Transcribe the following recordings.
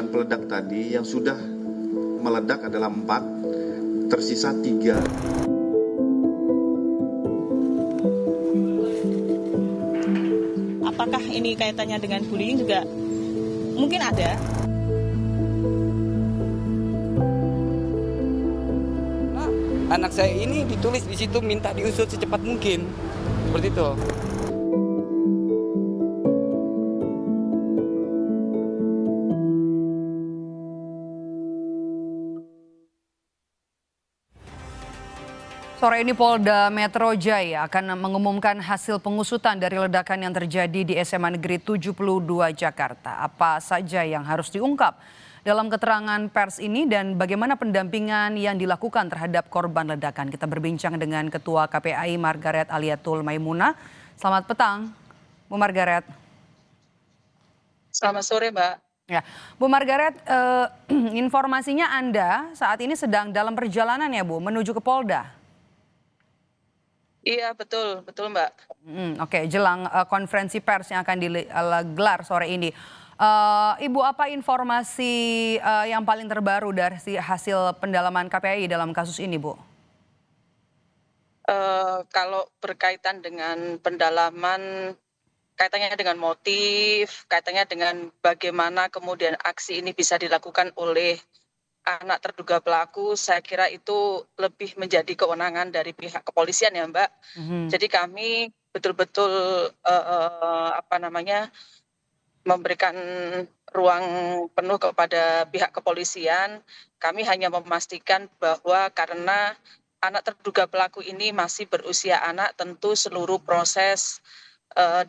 bahan peledak tadi yang sudah meledak adalah 4, tersisa 3. Apakah ini kaitannya dengan bullying juga? Mungkin ada. Nah, anak saya ini ditulis di situ minta diusut secepat mungkin. Seperti itu. Sore ini Polda Metro Jaya akan mengumumkan hasil pengusutan dari ledakan yang terjadi di SMA Negeri 72 Jakarta. Apa saja yang harus diungkap dalam keterangan pers ini dan bagaimana pendampingan yang dilakukan terhadap korban ledakan. Kita berbincang dengan Ketua KPAI Margaret Aliatul Maimunah. Selamat petang, Bu Margaret. Selamat sore, Mbak. Ya, Bu Margaret, informasinya Anda saat ini sedang dalam perjalanan ya Bu, menuju ke Polda. Iya, betul Mbak. Oke, jelang konferensi pers yang akan digelar sore ini. Ibu, apa informasi yang paling terbaru dari hasil pendalaman KPAI dalam kasus ini, Bu? Kalau berkaitan dengan pendalaman, kaitannya dengan motif, kaitannya dengan bagaimana kemudian aksi ini bisa dilakukan oleh anak terduga pelaku, saya kira itu lebih menjadi kewenangan dari pihak kepolisian ya Mbak. Jadi kami betul-betul memberikan ruang penuh kepada pihak kepolisian. Kami hanya memastikan bahwa karena anak terduga pelaku ini masih berusia anak, tentu seluruh proses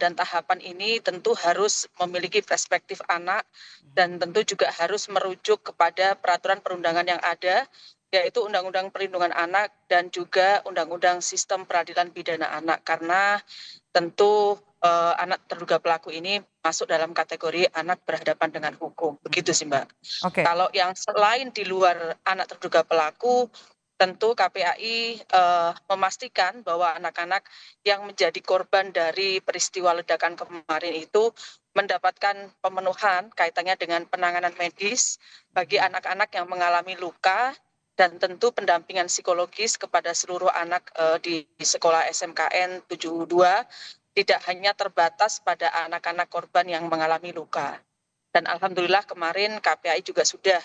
dan tahapan ini tentu harus memiliki perspektif anak dan tentu juga harus merujuk kepada peraturan perundangan yang ada, yaitu Undang-Undang Perlindungan Anak dan juga Undang-Undang Sistem Peradilan Pidana Anak, karena tentu anak terduga pelaku ini masuk dalam kategori anak berhadapan dengan hukum. Begitu sih Mbak. Oke. Kalau yang selain di luar anak terduga pelaku, tentu KPAI memastikan bahwa anak-anak yang menjadi korban dari peristiwa ledakan kemarin itu mendapatkan pemenuhan kaitannya dengan penanganan medis bagi anak-anak yang mengalami luka dan tentu pendampingan psikologis kepada seluruh anak di sekolah SMKN 72 tidak hanya terbatas pada anak-anak korban yang mengalami luka. Dan alhamdulillah kemarin KPAI juga sudah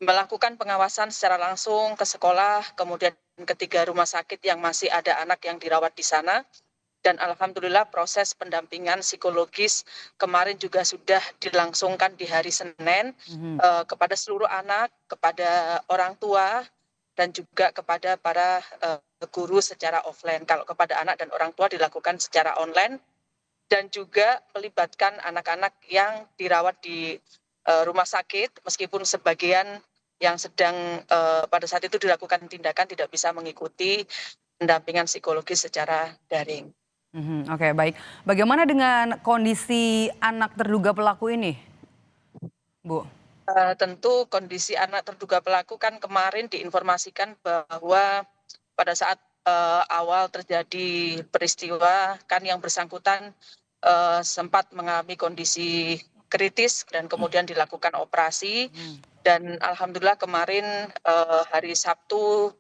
melakukan pengawasan secara langsung ke sekolah, kemudian ke 3 rumah sakit yang masih ada anak yang dirawat di sana. Dan alhamdulillah proses pendampingan psikologis kemarin juga sudah dilangsungkan di hari Senin kepada seluruh anak, kepada orang tua, dan juga kepada para guru secara offline. Kalau kepada anak dan orang tua dilakukan secara online, dan juga melibatkan anak-anak yang dirawat di rumah sakit, meskipun sebagian yang sedang pada saat itu dilakukan tindakan tidak bisa mengikuti pendampingan psikologis secara daring. Oke, baik. Bagaimana dengan kondisi anak terduga pelaku ini, Bu? Tentu kondisi anak terduga pelaku kan kemarin diinformasikan bahwa pada saat awal terjadi peristiwa kan yang bersangkutan sempat mengalami kondisi kritis dan kemudian dilakukan operasi. Dan alhamdulillah kemarin hari Sabtu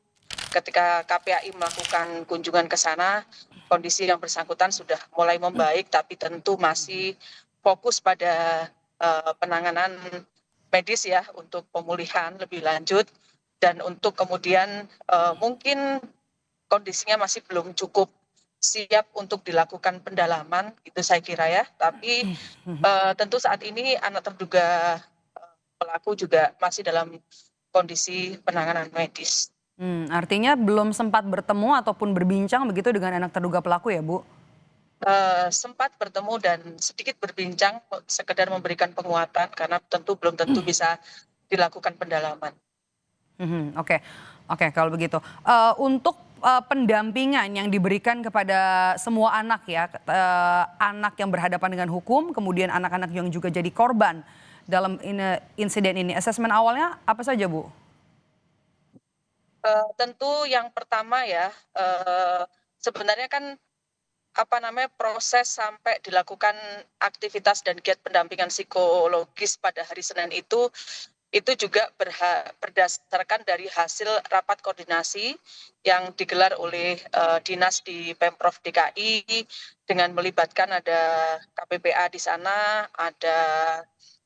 ketika KPAI melakukan kunjungan ke sana, kondisi yang bersangkutan sudah mulai membaik, tapi tentu masih fokus pada penanganan medis ya untuk pemulihan lebih lanjut dan untuk kemudian mungkin kondisinya masih belum cukup siap untuk dilakukan pendalaman, itu saya kira ya. Tapi tentu saat ini anak terduga pelaku juga masih dalam kondisi penanganan medis. Artinya belum sempat bertemu ataupun berbincang begitu dengan anak terduga pelaku ya, Bu? Sempat bertemu dan sedikit berbincang, sekedar memberikan penguatan karena belum tentu bisa dilakukan pendalaman. Oke, kalau begitu. Untuk pendampingan yang diberikan kepada semua anak ya, anak yang berhadapan dengan hukum, kemudian anak-anak yang juga jadi korban dalam insiden ini. Asesmen awalnya apa saja, Bu? Tentu yang pertama ya, sebenarnya kan proses sampai dilakukan aktivitas dan giat pendampingan psikologis pada hari Senin itu juga berdasarkan dari hasil rapat koordinasi yang digelar oleh dinas di Pemprov DKI dengan melibatkan ada KPPA di sana, ada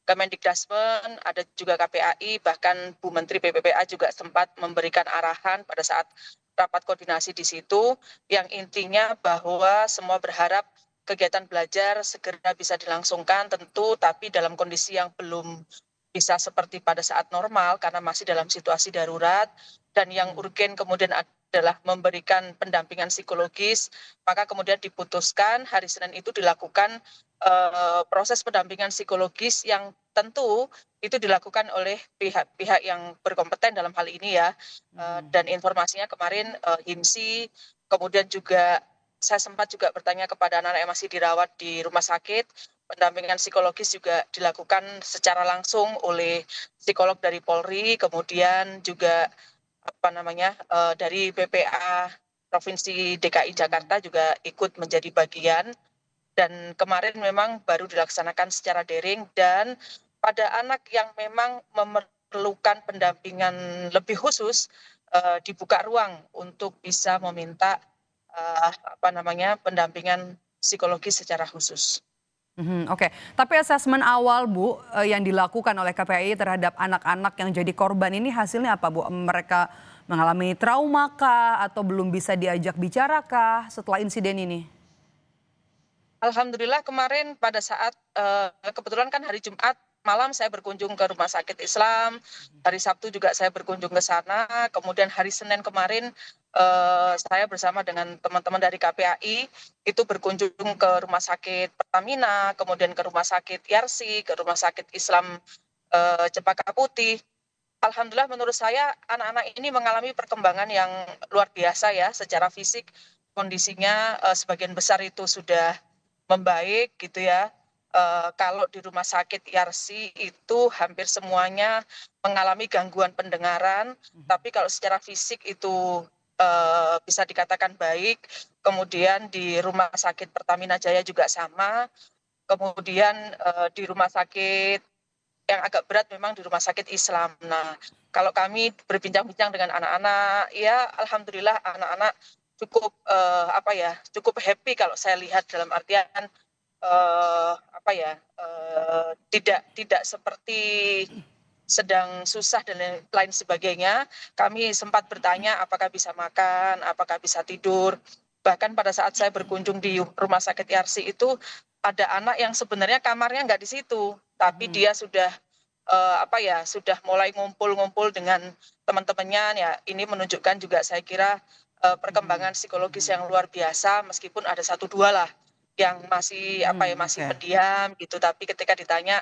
Kemendikbudrismen, ada juga KPAI, bahkan Bu Menteri PPPA juga sempat memberikan arahan pada saat rapat koordinasi di situ, yang intinya bahwa semua berharap kegiatan belajar segera bisa dilangsungkan tentu, tapi dalam kondisi yang belum bisa seperti pada saat normal karena masih dalam situasi darurat, dan yang urgen kemudian adalah memberikan pendampingan psikologis, maka kemudian diputuskan hari Senin itu dilakukan proses pendampingan psikologis yang tentu itu dilakukan oleh pihak-pihak yang berkompeten dalam hal ini ya. Dan informasinya kemarin HIMSI, kemudian juga saya sempat juga bertanya kepada anak-anak yang masih dirawat di rumah sakit, pendampingan psikologis juga dilakukan secara langsung oleh psikolog dari Polri, kemudian juga dari BPA Provinsi DKI Jakarta juga ikut menjadi bagian. Dan kemarin memang baru dilaksanakan secara daring, dan pada anak yang memang memerlukan pendampingan lebih khusus dibuka ruang untuk bisa meminta pendampingan psikologis secara khusus. Oke, tapi asesmen awal Bu yang dilakukan oleh KPAI terhadap anak-anak yang jadi korban ini hasilnya apa Bu? Mereka mengalami trauma kah atau belum bisa diajak bicara kah setelah insiden ini? Alhamdulillah kemarin pada saat kebetulan kan hari Jumat malam saya berkunjung ke Rumah Sakit Islam, hari Sabtu juga saya berkunjung ke sana, kemudian hari Senin kemarin saya bersama dengan teman-teman dari KPAI itu berkunjung ke Rumah Sakit Pertamina, kemudian ke Rumah Sakit Yarsi, ke Rumah Sakit Islam Cempaka Putih. Alhamdulillah menurut saya anak-anak ini mengalami perkembangan yang luar biasa ya, secara fisik kondisinya sebagian besar itu sudah membaik gitu ya. Kalau di Rumah Sakit Yarsi itu hampir semuanya mengalami gangguan pendengaran, tapi kalau secara fisik itu bisa dikatakan baik. Kemudian di Rumah Sakit Pertamina Jaya juga sama. Kemudian di rumah sakit yang agak berat memang di Rumah Sakit Islam. Nah, kalau kami berbincang-bincang dengan anak-anak, ya alhamdulillah anak-anak cukup cukup happy kalau saya lihat, dalam artian tidak seperti sedang susah dan lain sebagainya. Kami sempat bertanya apakah bisa makan, apakah bisa tidur. Bahkan pada saat saya berkunjung di Rumah Sakit Yarsi itu ada anak yang sebenarnya kamarnya nggak di situ, tapi dia sudah sudah mulai ngumpul-ngumpul dengan teman-temannya. Ya, ini menunjukkan juga saya kira perkembangan psikologis yang luar biasa, meskipun ada 1-2 lah yang masih masih pendiam gitu, tapi ketika ditanya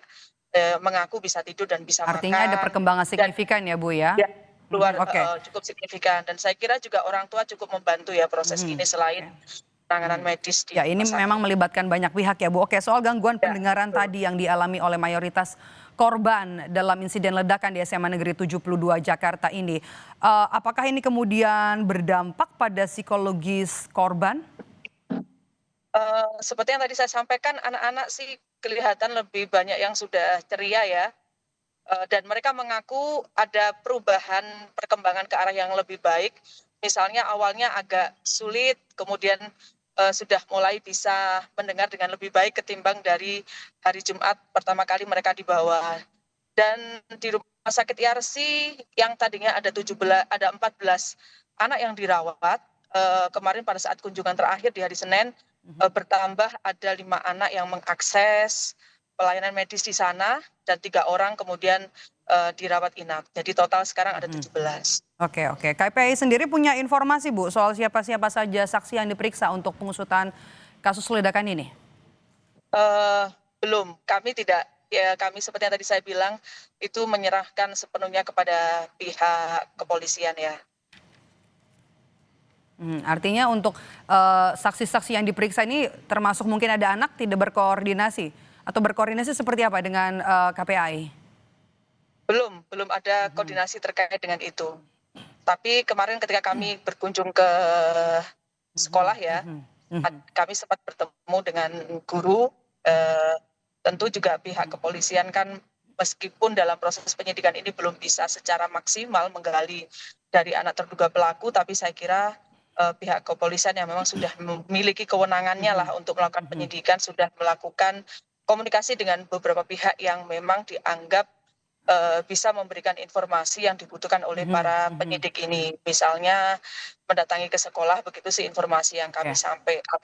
mengaku bisa tidur dan bisa makan. Artinya ada perkembangan signifikan ya Bu ya? Ya, cukup signifikan, dan saya kira juga orang tua cukup membantu ya proses ini selain penanganan medis di ya, ini memang melibatkan banyak pihak ya Bu. Oke, soal gangguan pendengaran tadi yang dialami oleh mayoritas korban dalam insiden ledakan di SMA Negeri 72 Jakarta ini, apakah ini kemudian berdampak pada psikologis korban? Seperti yang tadi saya sampaikan, anak-anak sih kelihatan lebih banyak yang sudah ceria ya, dan mereka mengaku ada perubahan perkembangan ke arah yang lebih baik. Misalnya awalnya agak sulit, kemudian sudah mulai bisa mendengar dengan lebih baik ketimbang dari hari Jumat pertama kali mereka dibawa. Dan di Rumah Sakit Yarsi yang tadinya ada 14 anak yang dirawat, kemarin pada saat kunjungan terakhir di hari Senin bertambah ada 5 anak yang mengakses pelayanan medis di sana, dan 3 orang kemudian dirawat inap. Jadi total sekarang ada 17. Oke. KPAI sendiri punya informasi Bu soal siapa-siapa saja saksi yang diperiksa untuk pengusutan kasus ledakan ini? Belum, kami tidak. Ya, kami seperti yang tadi saya bilang itu menyerahkan sepenuhnya kepada pihak kepolisian ya. Artinya untuk saksi-saksi yang diperiksa ini termasuk mungkin ada anak tidak berkoordinasi atau berkoordinasi seperti apa dengan KPAI? Belum ada koordinasi terkait dengan itu. Tapi kemarin ketika kami berkunjung ke sekolah ya, Kami sempat bertemu dengan guru, tentu juga pihak kepolisian kan meskipun dalam proses penyidikan ini belum bisa secara maksimal menggali dari anak terduga pelaku, tapi saya kira pihak kepolisian yang memang sudah memiliki kewenangannya lah untuk melakukan penyidikan sudah melakukan komunikasi dengan beberapa pihak yang memang dianggap bisa memberikan informasi yang dibutuhkan oleh para penyidik ini. Misalnya mendatangi ke sekolah, begitu sih informasi yang kami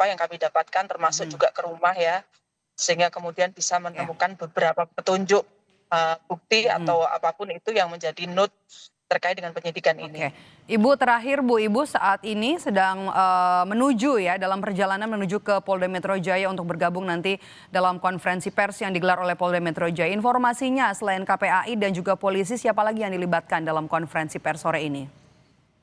yang kami dapatkan, termasuk juga ke rumah ya, sehingga kemudian bisa menemukan beberapa petunjuk bukti atau apapun itu yang menjadi note terkait dengan penyidikan ini. Ibu, terakhir Bu, Ibu saat ini sedang menuju ya dalam perjalanan menuju ke Polda Metro Jaya untuk bergabung nanti dalam konferensi pers yang digelar oleh Polda Metro Jaya. Informasinya selain KPAI dan juga polisi, siapa lagi yang dilibatkan dalam konferensi pers sore ini?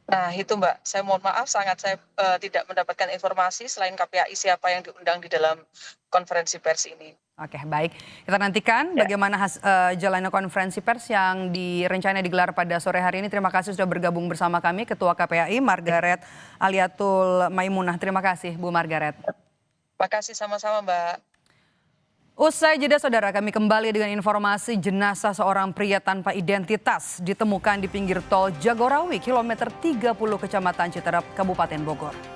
Nah itu Mbak, saya mohon maaf sangat saya tidak mendapatkan informasi selain KPAI siapa yang diundang di dalam konferensi pers ini. Oke, baik. Kita nantikan bagaimana jalannya konferensi pers yang direncana digelar pada sore hari ini. Terima kasih sudah bergabung bersama kami, Ketua KPAI Margaret Aliatul Maimunah. Terima kasih, Bu Margaret. Terima kasih sama-sama, Mbak. Usai jeda saudara, kami kembali dengan informasi jenazah seorang pria tanpa identitas ditemukan di pinggir tol Jagorawi, kilometer 30 Kecamatan Citerap, Kabupaten Bogor.